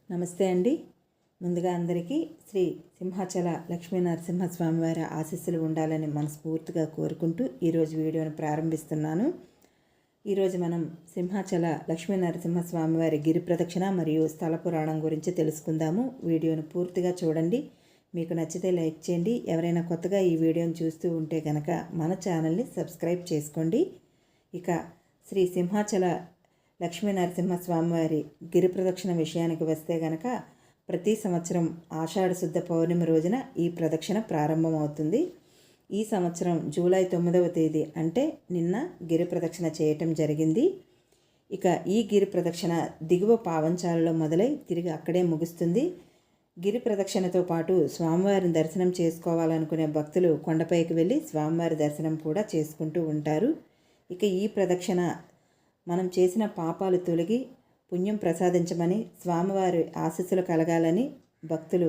నమస్తే అండి. ముందుగా అందరికీ శ్రీ సింహాచల లక్ష్మీ నరసింహస్వామి వారి ఆశీస్సులు ఉండాలని మనస్ఫూర్తిగా కోరుకుంటూ ఈరోజు వీడియోను ప్రారంభిస్తున్నాను. ఈరోజు మనం సింహాచల లక్ష్మీ నరసింహస్వామి వారి గిరి ప్రదక్షిణ మరియు స్థల పురాణం గురించి తెలుసుకుందాము. వీడియోను పూర్తిగా చూడండి. మీకు నచ్చితే లైక్ చేయండి. ఎవరైనా కొత్తగా ఈ వీడియోను చూస్తూ ఉంటే కనుక మన ఛానల్ని సబ్స్క్రైబ్ చేసుకోండి. ఇక శ్రీ సింహాచల లక్ష్మీ నరసింహస్వామి వారి గిరి ప్రదక్షిణ విషయానికి వస్తే గనక ప్రతి సంవత్సరం ఆషాఢ శుద్ధ పౌర్ణమి రోజున ఈ ప్రదక్షిణ ప్రారంభమవుతుంది. ఈ సంవత్సరం జూలై 9వ తేదీ అంటే నిన్న గిరి ప్రదక్షిణ చేయటం జరిగింది. ఇక ఈ గిరి ప్రదక్షిణ దిగువ పావంచాలలో మొదలై తిరిగి అక్కడే ముగుస్తుంది. గిరి ప్రదక్షిణతో పాటు స్వామివారిని దర్శనం చేసుకోవాలనుకునే భక్తులు కొండపైకి వెళ్ళి స్వామివారి దర్శనం కూడా చేసుకుంటూ ఉంటారు. ఇక ఈ ప్రదక్షిణ మనం చేసిన పాపాలు తొలగి పుణ్యం ప్రసాదించమని స్వామివారి ఆశీస్సులు కలగాలని భక్తులు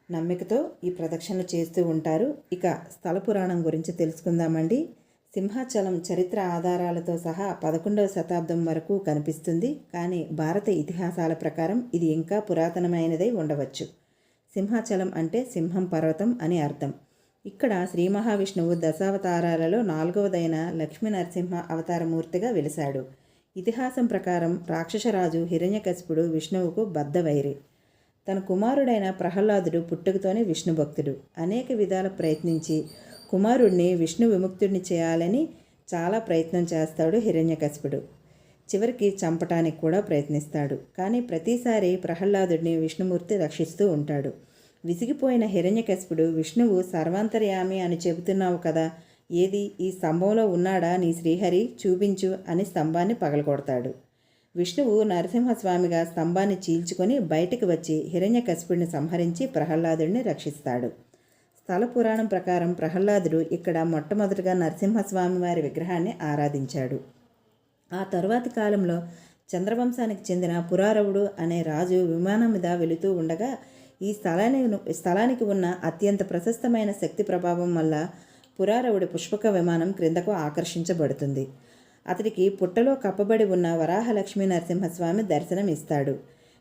నమ్మికతో ఈ ప్రదక్షిణలు చేస్తూ ఉంటారు. ఇక స్థల పురాణం గురించి తెలుసుకుందామండి. సింహాచలం చరిత్ర ఆధారాలతో సహా 11వ శతాబ్దం వరకు కనిపిస్తుంది. కానీ భారత ఇతిహాసాల ప్రకారం ఇది ఇంకా పురాతనమైనదై ఉండవచ్చు. సింహాచలం అంటే సింహం పర్వతం అని అర్థం. ఇక్కడ శ్రీ మహావిష్ణువు దశావతారాలలో 4వదైన లక్ష్మీ నరసింహ అవతారమూర్తిగా వెలిశాడు. ఇతిహాసం ప్రకారం రాక్షసరాజు హిరణ్యకశిపుడు విష్ణువుకు బద్ధవైరి. తన కుమారుడైన ప్రహ్లాదుడు పుట్టుకతోనే విష్ణు భక్తుడు. అనేక విధాల ప్రయత్నించి కుమారుడిని విష్ణు విముక్తుడిని చేయాలని చాలా ప్రయత్నం చేస్తాడు హిరణ్యకశిపుడు. చివరికి చంపటానికి కూడా ప్రయత్నిస్తాడు. కానీ ప్రతిసారి ప్రహ్లాదుడిని విష్ణుమూర్తి రక్షిస్తూ ఉంటాడు. విసిగిపోయిన హిరణ్యకశిపుడు విష్ణువు సర్వాంతర్యామి అని చెబుతున్నావు కదా, ఏది ఈ స్తంభంలో ఉన్నాడా నీ శ్రీహరి, చూపించు అని స్తంభాన్ని పగలగొడతాడు. విష్ణువు నరసింహస్వామిగా స్తంభాన్ని చీల్చుకొని బయటికి వచ్చి హిరణ్యకశిపుడిని సంహరించి ప్రహ్లాదుడిని రక్షిస్తాడు. స్థల పురాణం ప్రకారం ప్రహ్లాదుడు ఇక్కడ మొట్టమొదటిగా నరసింహస్వామి వారి విగ్రహాన్ని ఆరాధించాడు. ఆ తరువాతి కాలంలో చంద్రవంశానికి చెందిన పురారవుడు అనే రాజు విమానం మీద వెళుతూ ఉండగా ఈ స్థలానికి ఉన్న అత్యంత ప్రశస్తమైన శక్తి ప్రభావం వల్ల పురారవుడి పుష్పక విమానం క్రిందకు ఆకర్షించబడుతుంది. అతడికి పుట్టలో కప్పబడి ఉన్న వరాహ లక్ష్మీ నరసింహస్వామి దర్శనం ఇస్తాడు.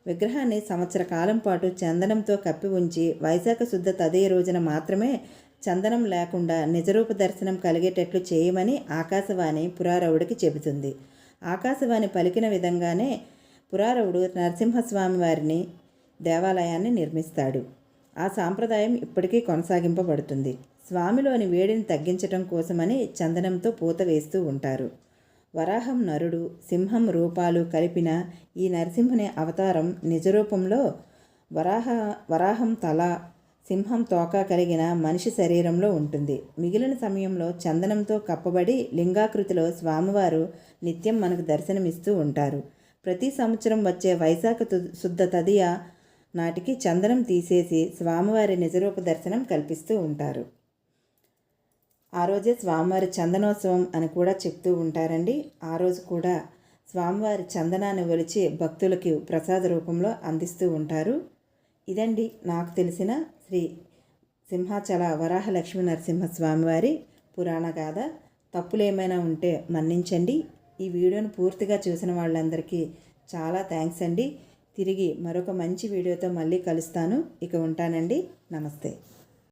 విగ్రహాన్ని సంవత్సర కాలం పాటు చందనంతో కప్పి ఉంచి వైశాఖ శుద్ధ తదియ రోజున మాత్రమే చందనం లేకుండా నిజరూప దర్శనం కలిగేటట్లు చేయమని ఆకాశవాణి పురారవుడికి చెబుతుంది. ఆకాశవాణి పలికిన విధంగానే పురారవుడు నరసింహస్వామి వారిని దేవాలయాన్ని నిర్మిస్తాడు. ఆ సాంప్రదాయం ఇప్పటికీ కొనసాగింపబడుతుంది. స్వామిలోని వేడిని తగ్గించటం కోసమని చందనంతో పూత వేస్తూ ఉంటారు. వరాహం నరుడు, సింహం రూపాలు కలిపిన ఈ నరసింహుని అవతారం నిజరూపంలో వరాహం తల, సింహం తోక కలిగిన మనిషి శరీరంలో ఉంటుంది. మిగిలిన సమయంలో చందనంతో కప్పబడి లింగాకృతిలో స్వామివారు నిత్యం మనకు దర్శనమిస్తూ ఉంటారు. ప్రతి సంవత్సరం వచ్చే వైశాఖ శుద్ధ తదియ నాటికి చందనం తీసేసి స్వామివారి నిజరూప దర్శనం కల్పిస్తూ ఉంటారు. ఆ రోజే స్వామివారి చందనోత్సవం అని కూడా చెప్తూ ఉంటారండి. ఆ రోజు కూడా స్వామివారి చందనాన్ని ఒలిచి భక్తులకి ప్రసాద రూపంలో అందిస్తూ ఉంటారు. ఇదండి నాకు తెలిసిన శ్రీ సింహాచల వరాహ లక్ష్మీ నరసింహస్వామివారి పురాణ గాథ. తప్పులు ఏమైనా ఉంటే మన్నించండి. ఈ వీడియోను పూర్తిగా చూసిన వాళ్ళందరికీ చాలా థ్యాంక్స్ అండి. తిరిగి మరొక మంచి వీడియోతో మళ్ళీ కలుస్తాను. ఇక ఉంటానండి. నమస్తే.